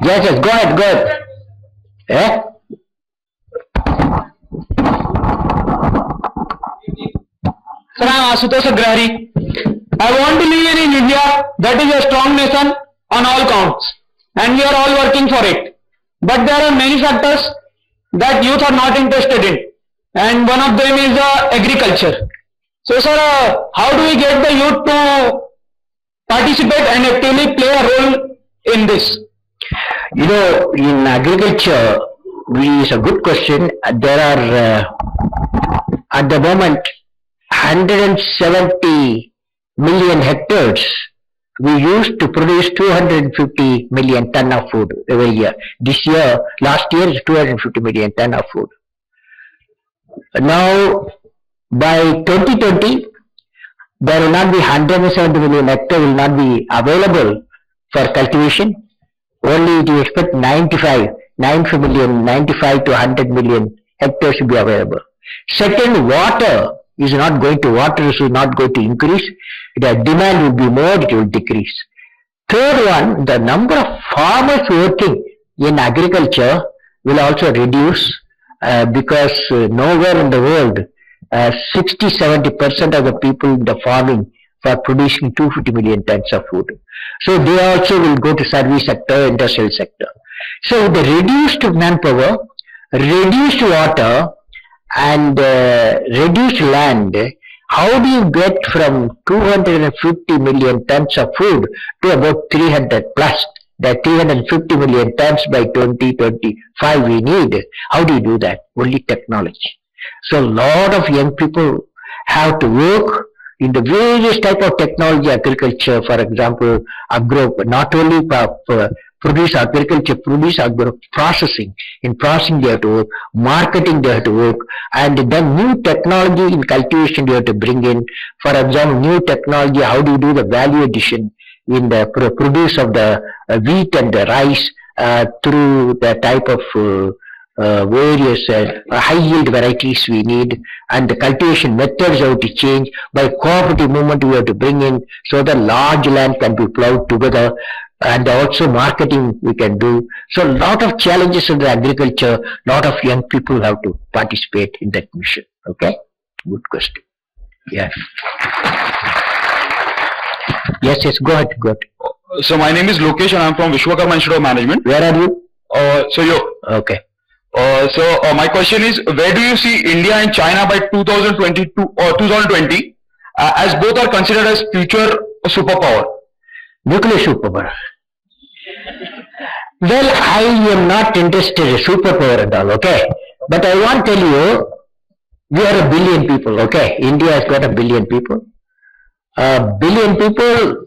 Yes, go ahead. Eh? Sir, I am Asutosh Agrahari. I want to live in India that is a strong nation on all counts, and we are all working for it. But there are many factors that youth are not interested in, and one of them is agriculture. So, sir, how do we get the youth to participate and actively play a role in this? You know, in agriculture, is a good question. There are, at the moment, 170 million hectares. We used to produce 250 million ton of food every year. Last year is 250 million ton of food. Now, by 2020, there will not be 170 million hectares will not be available for cultivation. Only we expect 95 to 100 million hectares to be available. Second, water is not going to increase. The demand will be more, it will decrease. Third one, the number of farmers working in agriculture will also reduce because nowhere in the world 60-70% of the people in the farming for producing 250 million tons of food. So they also will go to service sector, industrial sector. So the reduced manpower, reduced water, and reduced land, how do you get from 250 million tons of food to about 300 plus? That 350 million tons by 2025 we need. How do you do that? Only technology. So a lot of young people have to work in the various type of technology, agriculture, for example, not only produce agro processing. In processing they have to work, marketing they have to work, and then new technology in cultivation they have to bring in. For example, new technology, how do you do the value addition in the produce of the wheat and the rice through the type of various high yield varieties we need, and the cultivation methods have to change. By cooperative movement we have to bring in so that large land can be plowed together, and also marketing we can do. So a lot of challenges in the agriculture, lot of young people have to participate in that mission. Okay, good question. Yes. Yes, go ahead. So my name is Lokesh and I'm from OfficialKalam of Management. Where are you? So you. Okay. My question is, where do you see India and China by 2022 or 2020, as both are considered as future superpower? Nuclear superpower. Well, I am not interested in superpower at all, okay? But I want to tell you, we are a billion people, okay? India has got a billion people. A billion people,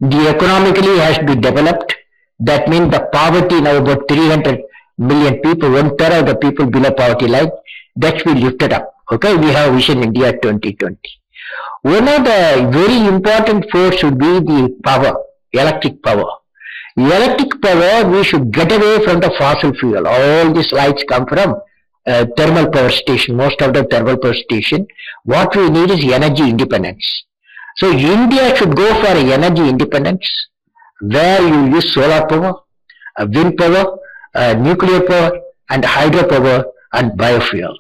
the economically has to be developed. That means the poverty now about 300 million people, 1/3 of the people below poverty line, that should be lifted up. Okay, we have Vision India 2020. One of the very important force should be the power, electric power. Electric power, we should get away from the fossil fuel. All these lights come from thermal power station, most of the thermal power station. What we need is energy independence. So India should go for energy independence, where you use solar power, wind power, nuclear power, and hydropower and biofuel.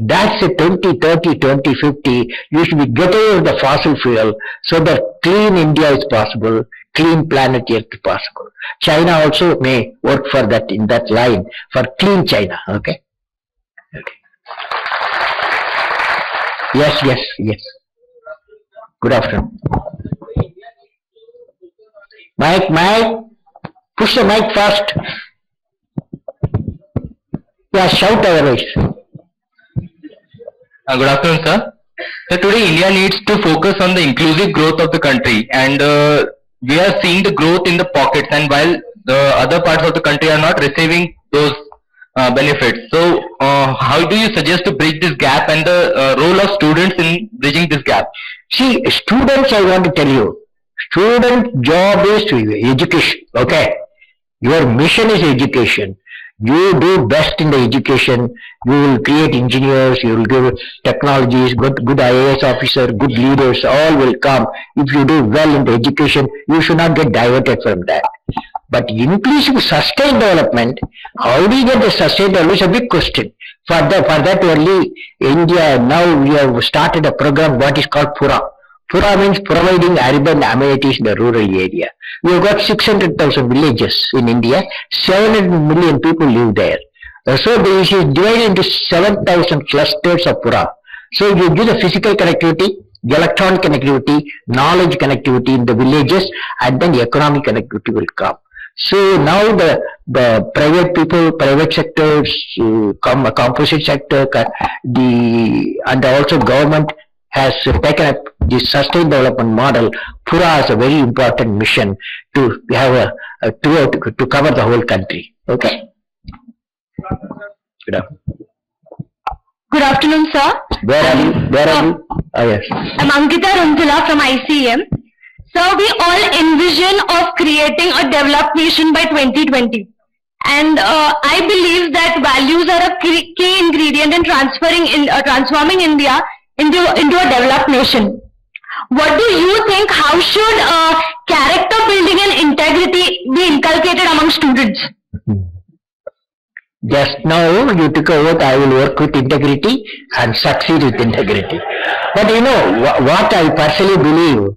That's a 2030, 2050. You should be getting away with the fossil fuel so that clean India is possible, clean planet Earth is possible. China also may work for that, in that line, for clean China. Okay. Okay. Yes. Good afternoon. Mike, push the mic fast. Yeah, shout otherwise. Good afternoon, sir. So today India needs to focus on the inclusive growth of the country, and we are seeing the growth in the pockets, and while the other parts of the country are not receiving those benefits. So how do you suggest to bridge this gap, and the role of students in bridging this gap? See, students, I want to tell you, student job is education, okay? Your mission is education. You do best in the education. You will create engineers, you will give technologies, good IAS officer, good leaders, all will come. If you do well in the education, you should not get diverted from that. But inclusive sustained development, how do you get the sustained development is a big question. For that only, India, now we have started a program what is called PURA. PURA means providing urban amenities in the rural area. We have got 600,000 villages in India, 700 million people live there. So this is divided into 7,000 clusters of PURA. So you give the physical connectivity, the electronic connectivity, knowledge connectivity in the villages, and then the economic connectivity will come. So now the private people, private sectors, composite sector, and also government has taken up this sustained development model. PURA has a very important mission to have to cover the whole country. Okay. Good afternoon. Good afternoon, sir. Where are you? Oh, yes. I'm Ankita Runtula from ICM. So we all envision of creating a developed nation by 2020. And I believe that values are a key ingredient in transforming India into a developed nation. What do you think? How should character building and integrity be inculcated among students? Just now you took a vote, I will work with integrity and succeed with integrity. But you know what I personally believe.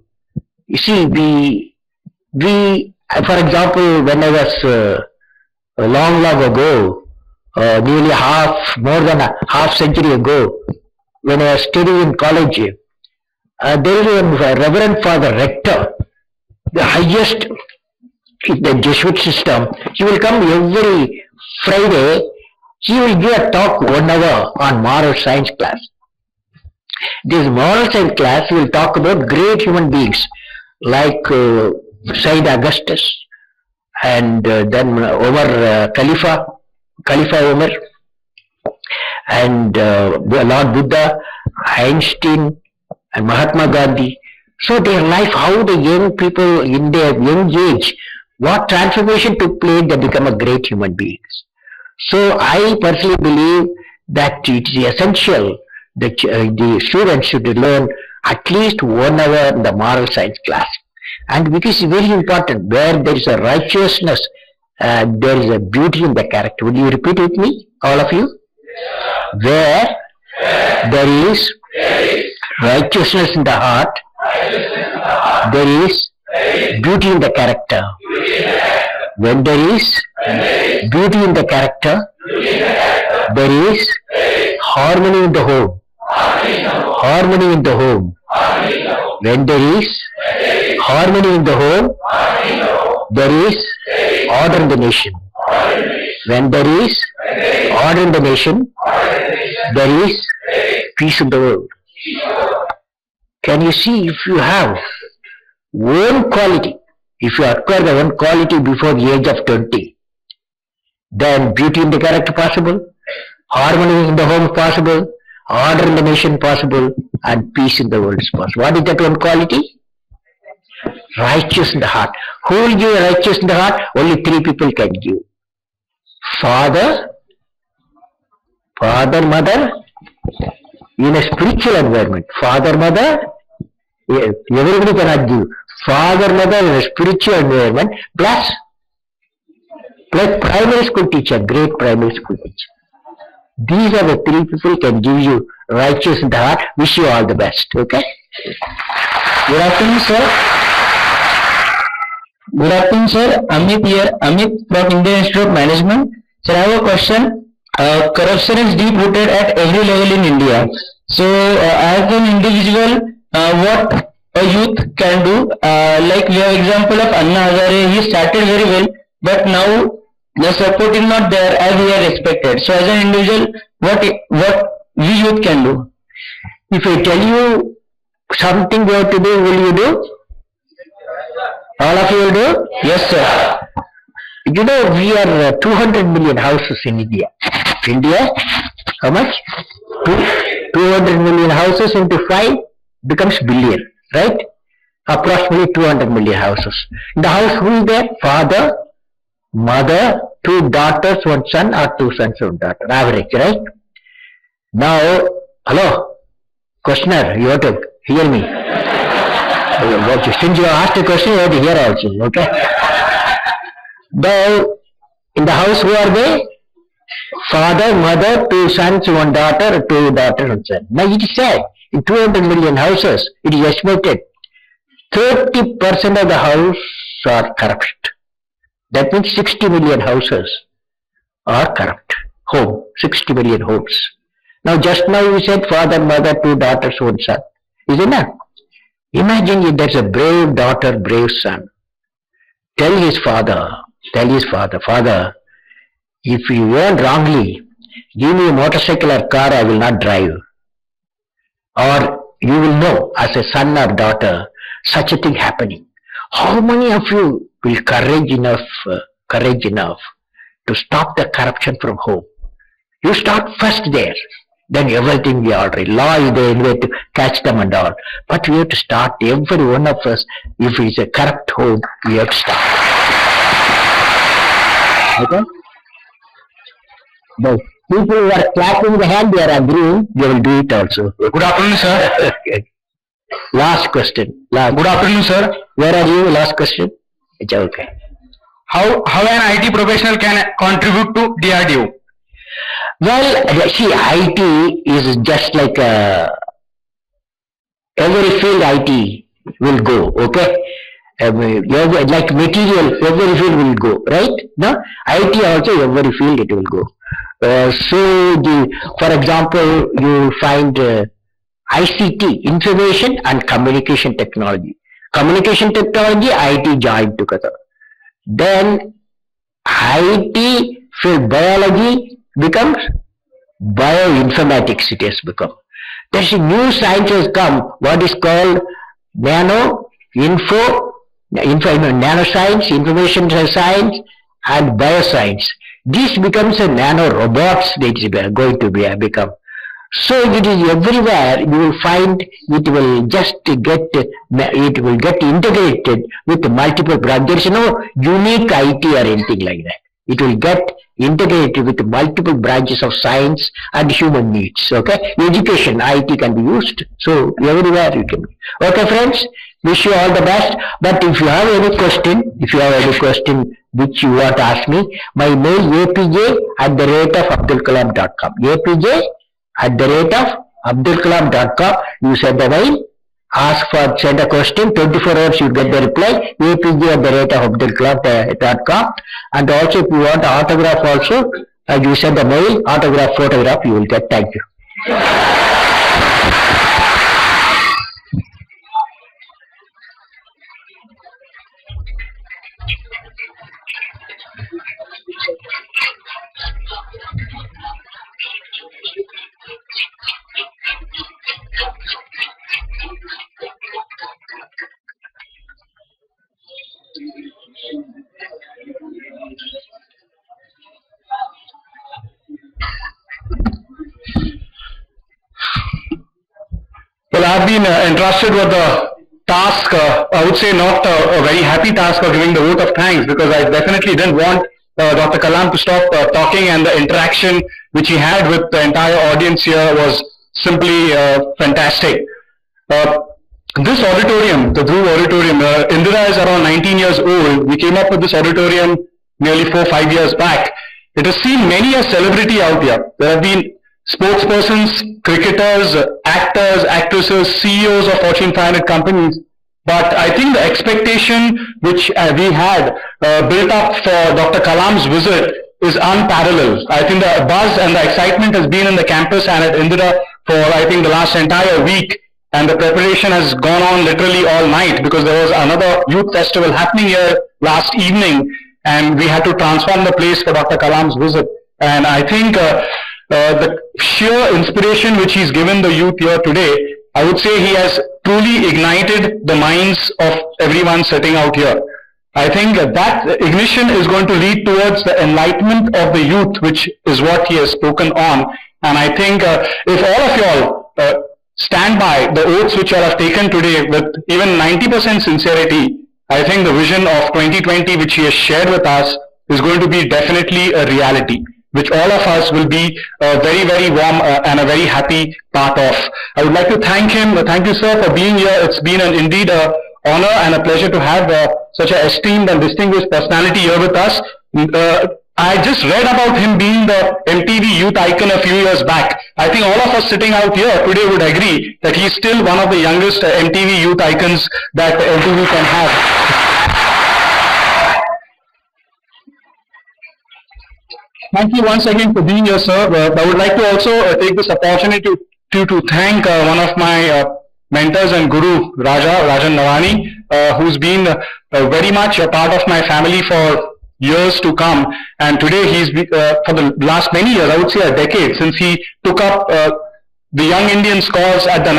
You see, we for example, when I was long ago, nearly more than a half century ago, when I was studying in college, there is a Reverend Father Rector, the highest in the Jesuit system. He will come every Friday. He will give a talk 1 hour on moral science class. This moral science class will talk about great human beings like Saint Augustus, and then Khalifa Umar, and Lord Buddha, Einstein, and Mahatma Gandhi. So their life, how the young people in their young age, what transformation took place, they become a great human beings. So I personally believe that it is essential that the students should learn at least 1 hour in the moral science class. And because it's very important, where there is a righteousness, there is a beauty in the character. Will you repeat with me, all of you? Where there is righteousness in the heart, there is beauty in the character. When there is beauty in the character, there is harmony in the home. Harmony in the home. When there is harmony in the home, there is order in the nation. When there is order in the nation, there is peace in the world. Can you see, if you have one quality, if you acquire the one quality before the age of 20, then beauty in the character possible, harmony in the home possible, order in the nation possible, and peace in the world is possible. What is that one quality? Righteous in the heart. Who will give righteous in the heart? Only three people can give. Father, mother, in a spiritual environment. Father, mother, everybody cannot give. Father, mother in a spiritual environment, plus primary school teacher, great primary school teacher. These are the three people can give you righteous in the heart. Wish you all the best. Okay? Good afternoon, sir. Good afternoon, sir. Amit here. Amit from Indian Institute of Management. Sir, I have a question. Corruption is deep rooted at every level in India. So, as an individual, what a youth can do, like we have example of Anna Hazare, he started very well, but now the support is not there as we are expected. So, as an individual, what we youth can do? If I tell you something you have to do, will you do? All of you will do? Yes, sir. You know, we are 200 million houses in India. India, how much? 200 million houses into 5 becomes billion, right? Approximately 200 million houses. In the house, who is there? Father, mother, 2 daughters, 1 son, or 2 sons, 1 daughter. Average, right? Now, hello, questioner, you have to hear me. Since you asked a question, you have to hear also, okay? Now, in the house, who are they? Father, mother, 2 sons, 1 daughter, 2 daughters, 1 son. Now, it is said, in 200 million houses, it is estimated 30% of the house are corrupt. That means 60 million houses are corrupt. Home, 60 million homes. Now, just now you said father, mother, 2 daughters, 1 son. Is it not? Imagine if there's a brave daughter, brave son. Tell his father, Father, if you want wrongly, give me a motorcycle or car, I will not drive. Or you will know, as a son or daughter, such a thing happening. How many of you will courage enough to stop the corruption from home? You start first there, then everything will be alright. Law is there anyway to catch them and all. But we have to start, every one of us, if it's a corrupt home, we have to start. Okay? The people who are clapping the hand, they are agreeing, they will do it also. Good afternoon, sir. Last question. Good afternoon, sir. Where are you? Last question. It's okay. How an IT professional can contribute to DRDO? Well, see, IT is just like every field IT will go, okay? Like material, every field will go, right? No? IT also, every field it will go. For example, you find ICT, information and communication technology. Communication technology, IT joined together. Then IT field biology becomes bioinformatics, it has become. There's a new science has come, what is called nanoscience, information science and bioscience. This becomes a nanorobots that is going to become. So it is everywhere, you will find it will get integrated with multiple branches. There is no unique IT or anything like that. It will get integrated with multiple branches of science and human needs. Okay, education, IT can be used. So everywhere you can. Okay, friends, wish you all the best. But if you have any question, which you want to ask me, my mail APJ@APJ@AbdulKalam.com. APJ@AbdulKalam.com. You send the mail, ask for send a question, 24 hours you get the reply, APJ@Abdul.com. And also if you want autograph also, you send a mail, autograph, photograph you will get. Thank you. Well, I've been entrusted with the task, I would say not a very happy task of giving the vote of thanks, because I definitely didn't want Dr. Kalam to stop talking, and the interaction which he had with the entire audience here was simply fantastic. This auditorium, the Dhruv Auditorium, Indira is around 19 years old. We came up with this auditorium nearly 4-5 years back. It has seen many a celebrity out here. There have been sportspersons, cricketers, actors, actresses, CEOs of Fortune 500 companies. But I think the expectation which we had built up for Dr. Kalam's visit is unparalleled. I think the buzz and the excitement has been in the campus and at Indira for I think the last entire week. And the preparation has gone on literally all night, because there was another youth festival happening here last evening, and we had to transform the place for Dr. Kalam's visit. And I think the sheer inspiration which he's given the youth here today, I would say he has truly ignited the minds of everyone sitting out here. I think that ignition is going to lead towards the enlightenment of the youth, which is what he has spoken on. And I think if all of y'all stand by the oaths which you all have taken today with even 90% sincerity, I think the vision of 2020 which he has shared with us is going to be definitely a reality, which all of us will be very, very warm and a very happy part of. I would like to thank him. Thank you, sir, for being here. It's been indeed an honor and a pleasure to have such an esteemed and distinguished personality here with us. I just read about him being the MTV youth icon a few years back. I think all of us sitting out here today would agree that he's still one of the youngest MTV youth icons that MTV can have. Thank you once again for being here, sir. I would like to also take this opportunity to thank one of my mentors and guru, Rajan Navani, who's been very much a part of my family for years to come, and today he's for the last many years, I would say a decade, since he took up the Young Indians cause at the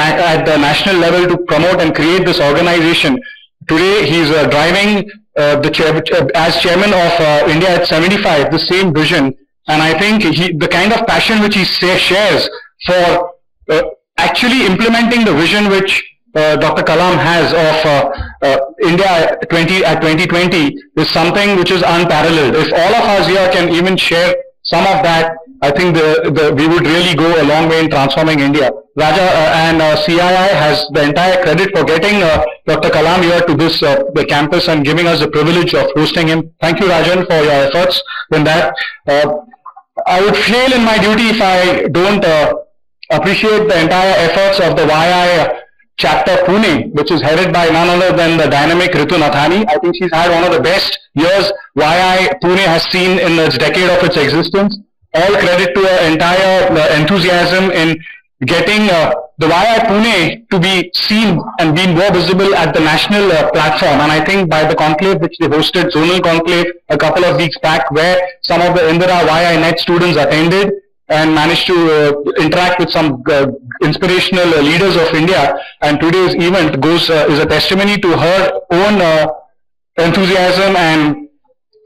national level to promote and create this organization. Today he's driving as chairman of India at 75, the same vision, and I think the kind of passion which he shares for actually implementing the vision which Dr. Kalam has of India at 2020 is something which is unparalleled. If all of us here can even share some of that, I think we would really go a long way in transforming India. Raja and CII has the entire credit for getting Dr. Kalam here to this the campus and giving us the privilege of hosting him. Thank you, Rajan, for your efforts in that. I would fail in my duty if I don't appreciate the entire efforts of the YI chapter Pune, which is headed by none other than the dynamic Ritu Nathani. I think she's had one of the best years YI Pune has seen in its decade of its existence. All credit to her entire enthusiasm in getting the YI Pune to be seen and being more visible at the national platform. And I think by the conclave which they hosted, zonal conclave, a couple of weeks back, where some of the Indira YI Net students attended and managed to interact with some inspirational leaders of India. And today's event is a testimony to her own enthusiasm and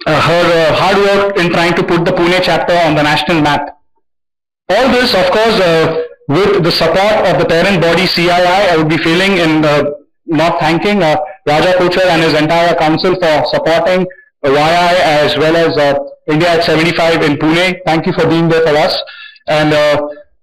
her hard work in trying to put the Pune chapter on the national map. All this, of course, with the support of the parent body CII, I would be failing in not thanking Raja Kochar and his entire council for supporting YI as well as India at 75 in Pune. Thank you for being there for us. And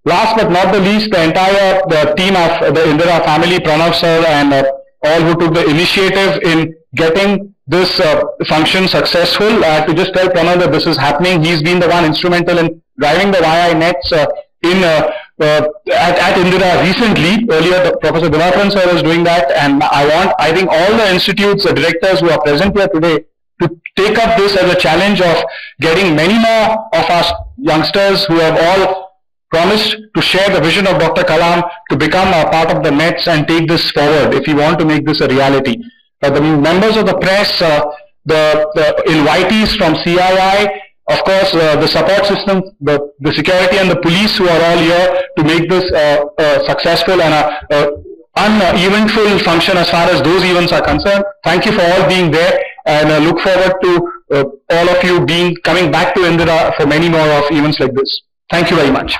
last but not the least, the entire team of the Indira family, Pranav sir, and all who took the initiative in getting this function successful. To just tell Pranav that this is happening, he's been the one instrumental in driving the YI nets in at Indira recently. Earlier, Professor Divaparan sir was doing that, and I think all the institutes, the directors who are present here today, to take up this as a challenge of getting many more of our youngsters who have all promised to share the vision of Dr. Kalam to become a part of the Mets and take this forward if you want to make this a reality. The members of the press, the invitees from CII, of course, the support system, the security and the police who are all here to make this successful and uneventful function as far as those events are concerned. Thank you for all being there, and I look forward to all of you coming back to Indira for many more of events like this. Thank you very much.